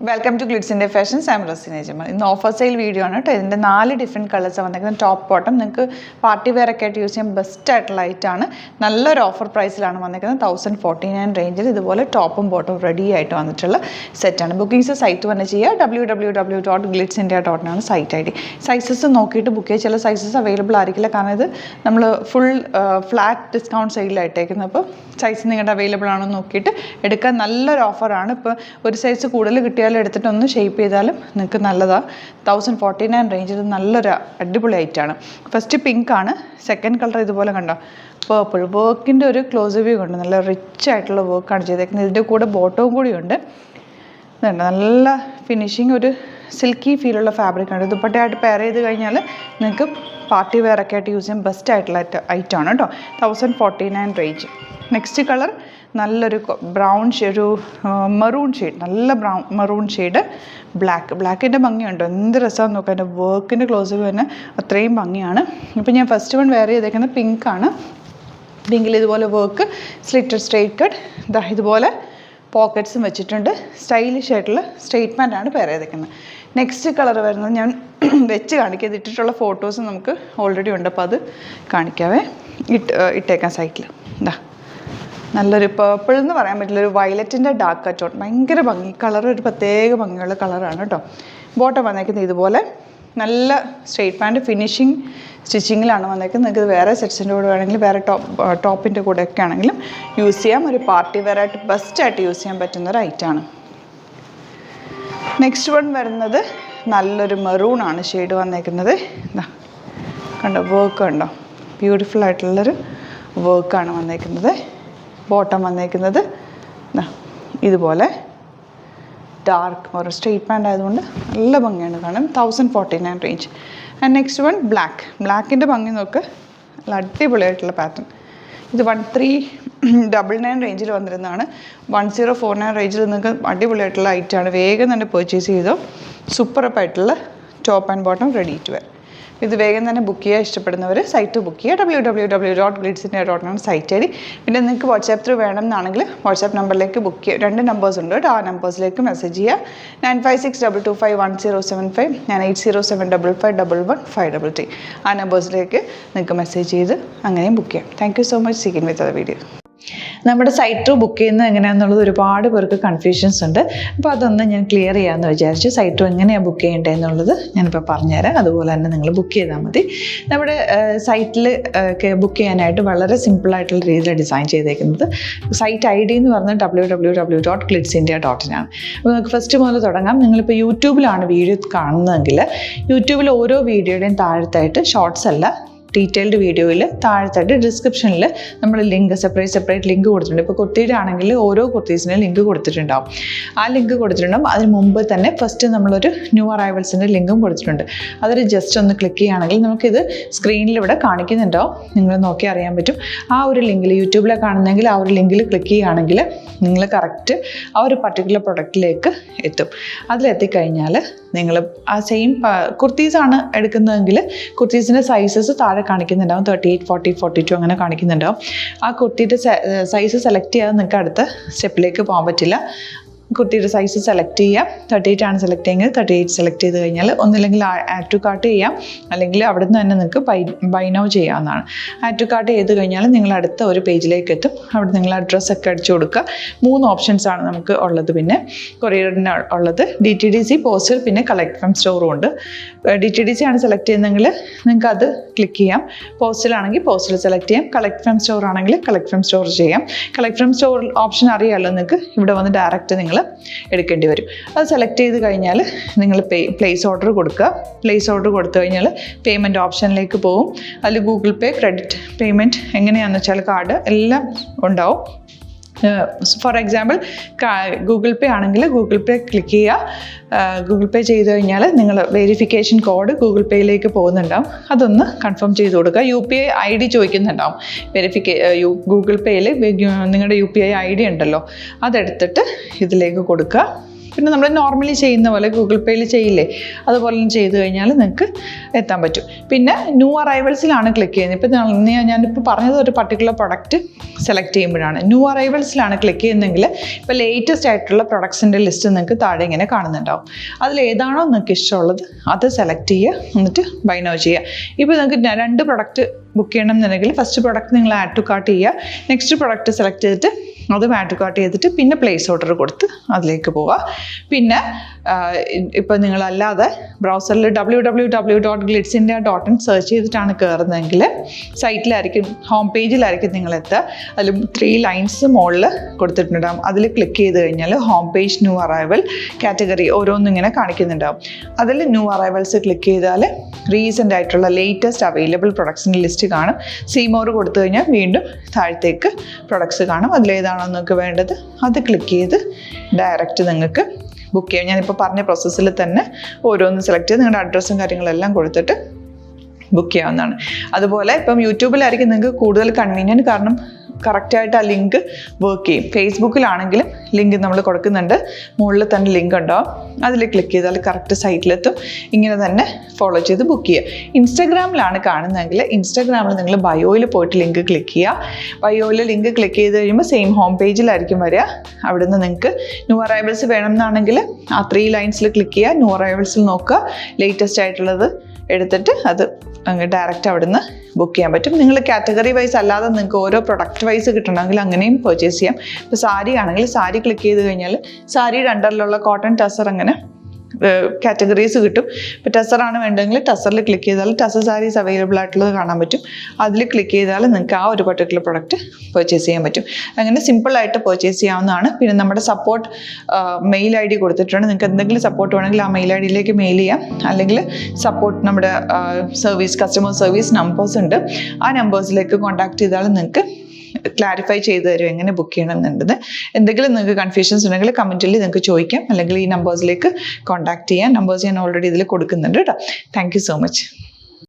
Welcome to Glitz India fashions. I am Raseena Jamal. ഇന്ന് offer sale video ആണ് കേട്ടോ. ഇതിൻ്റെ 4 ഡിഫറെൻറ്റ് കളേഴ്സ് വന്നിരിക്കുന്നത്. ടോപ്പ് ബോട്ടം നിങ്ങൾക്ക് പാർട്ടി വെയർ ഒക്കെ ആയിട്ട് യൂസ് ചെയ്യാൻ ബെസ്റ്റ് ആയിട്ടുള്ള ഐറ്റാണ്. നല്ലൊരു ഓഫർ പ്രൈസിലാണ് വന്നിരിക്കുന്നത്. 1049 റേഞ്ചിൽ ഇതുപോലെ ടോപ്പും ബോട്ടവും റെഡി ആയിട്ട് വന്നിട്ടുള്ള സെറ്റാണ്. ബുക്കിംഗ്സ് സൈറ്റ് വന്ന് ചെയ്യുക. www.glitzindia.in ആണ് സൈറ്റ് ID. സൈസസ് നോക്കിയിട്ട് ബുക്ക് ചെയ്യുക. ചില സൈസസ് അവൈലബിൾ ആയിരിക്കില്ല, കാരണം ഇത് നമ്മൾ ഫുൾ ഫ്ലാറ്റ് ഡിസ്കൗണ്ട് സെയിലായിട്ടേക്കുന്നത്. അപ്പോൾ സൈസ് നിങ്ങളുടെ അവൈലബിൾ ആണോ നോക്കിയിട്ട് എടുക്കാൻ നല്ലൊരു ഓഫറാണ്. ഇപ്പോൾ ഒരു സൈസ് കൂടുതൽ കിട്ടിയാൽ എടുത്തിട്ട് ഒന്ന് ഷേപ്പ് ചെയ്താലും നിങ്ങൾക്ക് നല്ലതാണ്. 1049 റേഞ്ചിൽ നല്ലൊരു അടിപൊളി ഐറ്റാണ്. ഫസ്റ്റ് പിങ്ക് ആണ്. സെക്കൻഡ് കളർ ഇതുപോലെ കണ്ടോ, പേർപ്പിൾ. വർക്കിൻ്റെ ഒരു ക്ലോസ് വ്യൂ ഉണ്ട്. നല്ല റിച്ച് ആയിട്ടുള്ള വർക്കാണ് ചെയ്തേക്കുന്നത്. ഇതിൻ്റെ കൂടെ ബോട്ടവും കൂടി ഉണ്ട്. ഇതുണ്ട്, നല്ല ഫിനിഷിങ്, ഒരു സിൽക്കി ഫീലുള്ള ഫാബ്രിക്കാണ്. ദുപ്പട്ടയായിട്ട് പെയർ ചെയ്ത് കഴിഞ്ഞാൽ നിങ്ങൾക്ക് പാർട്ടി വെയർ ഒക്കെ ആയിട്ട് യൂസ് ചെയ്യാൻ ബെസ്റ്റ് ആയിട്ടുള്ള ഐറ്റമാണ് കേട്ടോ. 1049 റേഞ്ച്. നെക്സ്റ്റ് കളർ നല്ലൊരു ബ്രൗൺ ഒരു മെറൂൺ ഷെയ്ഡ്, നല്ല മെറൂൺ ഷെയ്ഡ്. ബ്ലാക്കിൻ്റെ ഭംഗിയുണ്ടോ, എന്ത് രസമാണെന്ന് നോക്കാം. എൻ്റെ വർക്കിൻ്റെ ക്ലോസ് തന്നെ അത്രയും ഭംഗിയാണ്. ഇപ്പോൾ ഞാൻ ഫസ്റ്റ് വൺ വെയർ ചെയ്തേക്കുന്നത് പിങ്കാണ്. പിങ്കിൽ ഇതുപോലെ വർക്ക്, സ്ലിറ്റഡ് സ്ട്രെയിറ്റ് കട്ട്, ഇതുപോലെ പോക്കറ്റ്സും വെച്ചിട്ടുണ്ട്. സ്റ്റൈലിഷ് ആയിട്ടുള്ള സ്ട്രെയിറ്റ് പാൻ്റാണ് പെയർ ചെയ്തേക്കുന്നത്. നെക്സ്റ്റ് കളർ വരുന്നത് ഞാൻ വെച്ച് കാണിക്കാം. ഇട്ടിട്ടുള്ള ഫോട്ടോസ് നമുക്ക് ഓൾറെഡി ഉണ്ട്, അപ്പോൾ അത് കാണിക്കാവേ. ഇട്ടേക്കാം സൈറ്റിൽ. നല്ലൊരു പേർപ്പിൾ എന്ന് പറയാൻ പറ്റില്ല, ഒരു വയലറ്റിൻ്റെ ഡാർക്ക് കട്ടോൺ. ഭയങ്കര ഭംഗി കളർ, ഒരു പ്രത്യേക ഭംഗിയുള്ള കളറാണ് കേട്ടോ. ബോട്ടം വന്നേക്കുന്നത് ഇതുപോലെ നല്ല സ്ട്രെയിറ്റ് പാൻറ്റ് ഫിനിഷിങ് സ്റ്റിച്ചിങ്ങിലാണ് വന്നേക്കുന്നത്. നിങ്ങൾക്ക് വേറെ സെറ്റ്സിൻ്റെ കൂടെ വേണമെങ്കിൽ വേറെ ടോപ്പിൻ്റെ കൂടെ ഒക്കെ ആണെങ്കിലും യൂസ് ചെയ്യാം. ഒരു പാർട്ടി വെയർ ആയിട്ട് ബെസ്റ്റായിട്ട് യൂസ് ചെയ്യാൻ പറ്റുന്ന ഒരു ഐറ്റമാണ്. നെക്സ്റ്റ് വൺ വരുന്നത് നല്ലൊരു മെറൂൺ ആണ് ഷെയ്ഡ് വന്നേക്കുന്നത്. കണ്ടോ, വർക്ക് കണ്ടോ, ബ്യൂട്ടിഫുൾ ആയിട്ടുള്ളൊരു വർക്കാണ് വന്നേക്കുന്നത്. ബോട്ടം വന്നേക്കുന്നത് ഇതുപോലെ ഡാർക്ക് ഒരു സ്ട്രെയിറ്റ് പാൻ്റ് ആയതുകൊണ്ട് നല്ല ഭംഗിയാണ് കാണാൻ. 1049 റേഞ്ച്. ആൻഡ് നെക്സ്റ്റ് വൺ ബ്ലാക്കിൻ്റെ ഭംഗി നോക്ക്, നല്ല അടിപൊളിയായിട്ടുള്ള പാറ്റേൺ. ഇത് 1399 റേഞ്ചിൽ വന്നിരുന്നതാണ്. 1049 റേഞ്ചിൽ നിങ്ങൾക്ക് അടിപൊളിയായിട്ടുള്ള ഐറ്റമാണ്. വേഗം തന്നെ പർച്ചേസ് ചെയ്തോ. സൂപ്പറായിട്ടുള്ള top and bottom ready to wear. ഇത് വേഗം തന്നെ ബുക്ക് ചെയ്യുക. ഇഷ്ടപ്പെടുന്നവർ സൈറ്റ് ബുക്ക് ചെയ്യുക. www.glitzindia.in site ID. പിന്നെ നിങ്ങൾക്ക് വാട്സാപ്പ് ത്രൂ വേണം എന്നാണെങ്കിൽ വാട്സാപ്പ് നമ്പറിലേക്ക് ബുക്ക് ചെയ്യുക. 2 നമ്പേഴ്സ് ഉണ്ട് കേട്ടോ. ആ നമ്പേഴ്സിലേക്ക് മെസ്സേജ് ചെയ്യുക. 9562251075, 9807551153. ആ നമ്പേഴ്സിലേക്ക് നിങ്ങൾക്ക് മെസ്സേജ് ചെയ്ത് അങ്ങനെയും ബുക്ക് ചെയ്യാം. Thank you so much. Seeking with the video. നമ്മുടെ സൈറ്റ് ത്രൂ ബുക്ക് ചെയ്യുന്നത് എങ്ങനെയാണെന്നുള്ളത് ഒരുപാട് പേർക്ക് കൺഫ്യൂഷൻസ് ഉണ്ട്. അപ്പോൾ അതൊന്ന് ഞാൻ ക്ലിയർ ചെയ്യാമെന്ന് വിചാരിച്ചു. സൈറ്റ് ത്രൂ എങ്ങനെയാണ് ബുക്ക് ചെയ്യേണ്ടത് എന്നുള്ളത് ഞാനിപ്പോൾ പറഞ്ഞുതരാം. അതുപോലെ തന്നെ നിങ്ങൾ ബുക്ക് ചെയ്താൽ മതി. നമ്മുടെ സൈറ്റിൽ ബുക്ക് ചെയ്യാനായിട്ട് വളരെ സിമ്പിളായിട്ടുള്ള രീതിയിൽ ഡിസൈൻ ചെയ്തേക്കുന്നത്. സൈറ്റ് ID എന്ന് പറഞ്ഞാൽ www.glitzindia.in ആണ്. അപ്പോൾ നമുക്ക് ഫസ്റ്റ് മുതൽ തുടങ്ങാം. നിങ്ങളിപ്പോൾ യൂട്യൂബിലാണ് വീഡിയോ കാണുന്നതെങ്കിൽ യൂട്യൂബിൽ ഓരോ വീഡിയോയുടെയും താഴത്തായിട്ട് ഷോർട്സ് അല്ല, ഡീറ്റെയിൽഡ് വീഡിയോയിൽ താഴത്തായിട്ട് ഡിസ്ക്രിപ്ഷനിൽ നമ്മൾ ലിങ്ക് സെപ്പറേറ്റ് ലിങ്ക് കൊടുത്തിട്ടുണ്ട്. ഇപ്പോൾ കുർത്തിയുടെ ആണെങ്കിൽ ഓരോ കുർത്തീസിനും ലിങ്ക് കൊടുത്തിട്ടുണ്ടാവും. ആ ലിങ്ക് കൊടുത്തിട്ടുണ്ടാവും. അതിന് മുമ്പ് തന്നെ ഫസ്റ്റ് നമ്മളൊരു ന്യൂ അറൈവൽസിൻ്റെ ലിങ്കും കൊടുത്തിട്ടുണ്ട്. അതിൽ ജസ്റ്റ് ഒന്ന് ക്ലിക്ക് ചെയ്യുകയാണെങ്കിൽ നമുക്കിത് സ്ക്രീനിൽ ഇവിടെ കാണിക്കുന്നുണ്ടാവും. നിങ്ങൾ നോക്കി അറിയാൻ പറ്റും. ആ ഒരു ലിങ്കിൽ യൂട്യൂബിലെ കാണുന്നെങ്കിൽ ആ ഒരു ലിങ്കിൽ ക്ലിക്ക് ചെയ്യുകയാണെങ്കിൽ നിങ്ങൾ കറക്റ്റ് ആ ഒരു പർട്ടിക്കുലർ പ്രൊഡക്റ്റിലേക്ക് എത്തും. അതിലെത്തിക്കഴിഞ്ഞാൽ നിങ്ങൾ ആ സെയിം കുർത്തീസാണ് എടുക്കുന്നതെങ്കിൽ കുർത്തീസിൻ്റെ സൈസസ് താഴെ കാണിക്കുന്നുണ്ടാവും. 38, 40, 42 അങ്ങനെ കാണിക്കുന്നുണ്ടാവും. ആ കുർത്തിയുടെ സൈസ് സെലക്ട് ചെയ്യാതെ നിങ്ങൾക്ക് അടുത്ത സ്റ്റെപ്പിലേക്ക് പോകാൻ പറ്റില്ല. കുർത്തിയുടെ സൈസ് സെലക്ട് ചെയ്യാം. 38 ആണ് സെലക്ട് ചെയ്യുന്നത്. 38 സെലക്ട് ചെയ്ത് കഴിഞ്ഞാൽ ഒന്നില്ലെങ്കിൽ ആഡ് ടു കാർട്ട് ചെയ്യാം, അല്ലെങ്കിൽ അവിടെ നിന്ന് തന്നെ നിങ്ങൾക്ക് ബൈ നൗ ചെയ്യാവുന്നതാണ്. ആഡ് ടു കാർട്ട് ചെയ്ത് കഴിഞ്ഞാൽ നിങ്ങൾ അടുത്ത ഒരു പേജിലേക്ക് എത്തും. അവിടെ നിങ്ങൾ അഡ്രസ്സൊക്കെ അടിച്ചു കൊടുക്കുക. 3 ഓപ്ഷൻസാണ് നമുക്ക് ഉള്ളത്. പിന്നെ കൊറിയറിന് ഉള്ളത് DTDC, പോസ്റ്റൽ, പിന്നെ കളക്ട് ഫ്രം സ്റ്റോറും ഉണ്ട്. DTDC ആണ് സെലക്ട് ചെയ്യുന്നതെങ്കിൽ നിങ്ങൾക്ക് അത് ക്ലിക്ക് ചെയ്യാം. പോസ്റ്റലാണെങ്കിൽ പോസ്റ്റൽ സെലക്ട് ചെയ്യാം. കളക്ട് ഫ്രം സ്റ്റോർ ആണെങ്കിൽ കളക്ട് ഫ്രം സ്റ്റോർ ചെയ്യാം. കളക്ട് ഫ്രം സ്റ്റോർ ഓപ്ഷൻ അറിയാമല്ലോ നിങ്ങൾക്ക്. ഇവിടെ വന്ന് ഡയറക്റ്റ് നിങ്ങൾ എടുക്കേണ്ടി വരും. അത് സെലക്ട് ചെയ്ത് കഴിഞ്ഞാൽ നിങ്ങൾ പ്ലേസ് ഓർഡർ കൊടുക്കുക. പ്ലേസ് ഓർഡർ കൊടുത്തു കഴിഞ്ഞാൽ പേയ്മെൻറ്റ് ഓപ്ഷനിലേക്ക് പോകും. അതിൽ ഗൂഗിൾ പേ, ക്രെഡിറ്റ് പേയ്മെൻറ്റ് എങ്ങനെയാണെന്ന് വെച്ചാൽ കാർഡ് എല്ലാം ഉണ്ടാവും. ഫോർ എക്സാമ്പിൾ ഗൂഗിൾ പേ ആണെങ്കിൽ ഗൂഗിൾ പേ ക്ലിക്ക് ചെയ്യുക. ഗൂഗിൾ പേ ചെയ്ത് കഴിഞ്ഞാൽ നിങ്ങൾ വെരിഫിക്കേഷൻ കോഡ് ഗൂഗിൾ പേയിലേക്ക് പോകുന്നുണ്ടാവും. അതൊന്ന് കൺഫേം ചെയ്ത് കൊടുക്കുക. UPI ID ചോദിക്കുന്നുണ്ടാവും. ഗൂഗിൾ പേയിൽ നിങ്ങളുടെ UPI ID ഉണ്ടല്ലോ, അതെടുത്തിട്ട് ഇതിലേക്ക് കൊടുക്കുക. പിന്നെ നമ്മൾ നോർമലി ചെയ്യുന്ന പോലെ ഗൂഗിൾ പേയിൽ ചെയ്യില്ലേ, അതുപോലെ ചെയ്ത് കഴിഞ്ഞാൽ നിങ്ങൾക്ക് എത്താൻ പറ്റും. പിന്നെ ന്യൂ അറൈവൽസിലാണ് ക്ലിക്ക് ചെയ്യുന്നത്. ഇപ്പം ഞാനിപ്പോൾ പറഞ്ഞത് ഒരു പർട്ടിക്കുലർ പ്രൊഡക്റ്റ് സെലക്ട് ചെയ്യുമ്പോഴാണ്. ന്യൂ അറൈവൽസിലാണ് ക്ലിക്ക് ചെയ്യുന്നതെങ്കിൽ ഇപ്പോൾ ലേറ്റസ്റ്റ് ആയിട്ടുള്ള പ്രൊഡക്ട്സിൻ്റെ ലിസ്റ്റ് നിങ്ങൾക്ക് താഴെ ഇങ്ങനെ കാണുന്നുണ്ടാവും. അതിൽ ഏതാണോ നിങ്ങൾക്ക് ഇഷ്ടമുള്ളത് അത് സെലക്ട് ചെയ്യുക, എന്നിട്ട് ബൈ നൗ ചെയ്യുക. ഇപ്പോൾ നിങ്ങൾക്ക് 2 പ്രൊഡക്റ്റ് ബുക്ക് ചെയ്യണം എന്നുണ്ടെങ്കിൽ ഫസ്റ്റ് പ്രൊഡക്റ്റ് നിങ്ങൾ ആഡ് ടു കാർട്ട് ചെയ്യുക, നെക്സ്റ്റ് പ്രൊഡക്റ്റ് സെലക്ട് ചെയ്തിട്ട് അതും ആഡ് ടു കാർട്ട് ചെയ്തിട്ട് പിന്നെ പ്ലേസ് ഓർഡർ കൊടുത്ത് അതിലേക്ക് പോവുക. പിന്നെ ഇപ്പോൾ നിങ്ങളല്ലാതെ ബ്രൗസറിൽ www.glitzindia.in സെർച്ച് ചെയ്തിട്ടാണ് കയറുന്നതെങ്കിൽ സൈറ്റിലായിരിക്കും, ഹോം പേജിലായിരിക്കും നിങ്ങളെത്തുക. അതിൽ 3 ലൈൻസ് മുകളിൽ കൊടുത്തിട്ടുണ്ടാകും. അതിൽ ക്ലിക്ക് ചെയ്ത് കഴിഞ്ഞാൽ home page new arrival category ഓരോന്നിങ്ങനെ കാണിക്കുന്നുണ്ടാകും. അതിൽ ന്യൂ അറൈവൽസ് ക്ലിക്ക് ചെയ്താൽ റീസെൻ്റ് ആയിട്ടുള്ള ലേറ്റസ്റ്റ് അവൈലബിൾ പ്രൊഡക്ട്സിൻ്റെ ലിസ്റ്റ് കാണും. സീമോർ കൊടുത്തു കഴിഞ്ഞാൽ വീണ്ടും താഴത്തേക്ക് പ്രൊഡക്ട്സ് കാണും. അതിലേതാണോ നിങ്ങൾക്ക് വേണ്ടത് അത് ക്ലിക്ക് ചെയ്ത് ഡയറക്റ്റ് നിങ്ങൾക്ക് ബുക്ക് ചെയ്യാം. ഞാനിപ്പോൾ പറഞ്ഞ പ്രോസസ്സിൽ തന്നെ ഓരോന്ന് സെലക്ട് ചെയ്ത് നിങ്ങളുടെ അഡ്രസ്സും കാര്യങ്ങളെല്ലാം കൊടുത്തിട്ട് ബുക്ക് ചെയ്യാവുന്നതാണ്. അതുപോലെ ഇപ്പം യൂട്യൂബിലായിരിക്കും നിങ്ങൾക്ക് കൂടുതൽ കൺവീനിയൻറ്റ്, കാരണം കറക്റ്റായിട്ട് ആ ലിങ്ക് വർക്ക് ചെയ്യും. ഫേസ്ബുക്കിലാണെങ്കിലും ലിങ്ക് നമ്മൾ കൊടുക്കുന്നുണ്ട്, മുകളിൽ തന്നെ ലിങ്ക് ഉണ്ടാവും. അതിൽ ക്ലിക്ക് ചെയ്താൽ കറക്റ്റ് സൈറ്റിലെത്തും. ഇങ്ങനെ തന്നെ ഫോളോ ചെയ്ത് ബുക്ക് ചെയ്യുക. ഇൻസ്റ്റാഗ്രാമിലാണ് കാണുന്നതെങ്കിൽ ഇൻസ്റ്റാഗ്രാമിൽ നിങ്ങൾ ബയോയിൽ പോയിട്ട് ലിങ്ക് ക്ലിക്ക് ചെയ്യുക. ബയോയിൽ ലിങ്ക് ക്ലിക്ക് ചെയ്ത് കഴിയുമ്പോൾ സെയിം ഹോം പേജിലായിരിക്കും വരിക. അവിടെ നിന്ന് നിങ്ങൾക്ക് ന്യൂ അറൈവൽസ് വേണമെന്നാണെങ്കിൽ ആ 3 ലൈൻസിൽ ക്ലിക്ക് ചെയ്യുക, ന്യൂ അറൈവൽസിൽ നോക്കുക, ലേറ്റസ്റ്റ് ആയിട്ടുള്ളത് എടുത്തിട്ട് അത് അങ്ങ് ഡയറക്റ്റ് അവിടെ നിന്ന് ബുക്ക് ചെയ്യാൻ പറ്റും. നിങ്ങൾ കാറ്റഗറി വൈസ് അല്ലാതെ നിങ്ങൾക്ക് ഓരോ പ്രൊഡക്റ്റ് വൈസ് കിട്ടണമെങ്കിൽ അങ്ങനെയും പർച്ചേസ് ചെയ്യാം. ഇപ്പോൾ സാരി ആണെങ്കിൽ സാരി ക്ലിക്ക് ചെയ്ത് കഴിഞ്ഞാൽ സാരിയുടെ അണ്ടറിലുള്ള കോട്ടൺ ടസർ അങ്ങനെ കാറ്റഗറീസ് കിട്ടും. ഇപ്പോൾ ടസറാണ് വേണ്ടതെങ്കിൽ ടസറിൽ ക്ലിക്ക് ചെയ്താൽ ടസർ സാരീസ് അവൈലബിൾ ആയിട്ടുള്ളത് കാണാൻ പറ്റും. അതിൽ ക്ലിക്ക് ചെയ്താൽ നിങ്ങൾക്ക് ആ ഒരു പർട്ടിക്കുലർ പ്രൊഡക്റ്റ് പർച്ചേസ് ചെയ്യാൻ പറ്റും. അങ്ങനെ സിമ്പിളായിട്ട് പർച്ചേസ് ചെയ്യാവുന്നതാണ്. പിന്നെ നമ്മുടെ സപ്പോർട്ട് മെയിൽ ID കൊടുത്തിട്ടുണ്ട്. നിങ്ങൾക്ക് എന്തെങ്കിലും സപ്പോർട്ട് വേണമെങ്കിൽ ആ മെയിൽ IDയിലേക്ക് മെയിൽ ചെയ്യാം. അല്ലെങ്കിൽ സപ്പോർട്ട് നമ്മുടെ കസ്റ്റമർ സർവീസ് നമ്പേഴ്സ് ഉണ്ട്, ആ നമ്പേഴ്സിലേക്ക് കോൺടാക്ട് ചെയ്താൽ നിങ്ങൾക്ക് ക്ലാരിഫൈ ചെയ്ത് തരും എങ്ങനെ ബുക്ക് ചെയ്യണം എന്നുള്ളത്. എന്തെങ്കിലും നിങ്ങൾക്ക് കൺഫ്യൂഷൻസ് ഉണ്ടെങ്കിൽ കമൻറ്റിൽ നിങ്ങൾക്ക് ചോദിക്കാം, അല്ലെങ്കിൽ ഈ നമ്പേഴ്സിലേക്ക് കോൺടാക്ട് ചെയ്യാം. നമ്പേഴ്സ് ഞാൻ ഓൾറെഡി ഇതിൽ കൊടുക്കുന്നുണ്ട് കേട്ടോ. Thank you so much.